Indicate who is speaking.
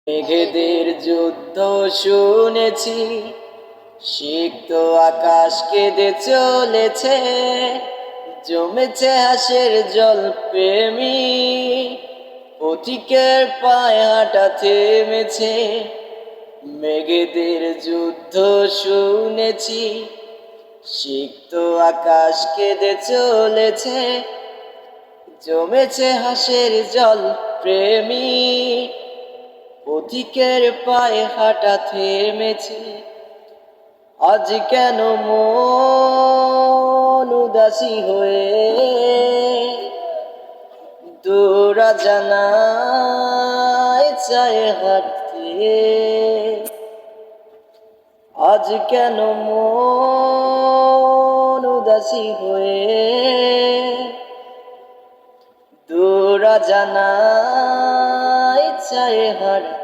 Speaker 1: মেঘেদের যুদ্ধ শুনেছি, সিক্ত আকাশ কেঁদে চলেছে, জমেছে হাসের জল প্রেমী, পথিকের পায়ে হাঁটা থেমেছে। মেঘেদের যুদ্ধ শুনেছি, সিক্ত আকাশ কেঁদে চলেছে, জমেছে হাসের জল প্রেমী, পথিকের পায়ে হাঁটা থেমেছে। আজ কেন মন উদাসী হয়ে দূরা জানায় চায় হাঁটতে? আজ কেন মন উদাসী হয়ে দূরা জানায় চায় হাঁটতে?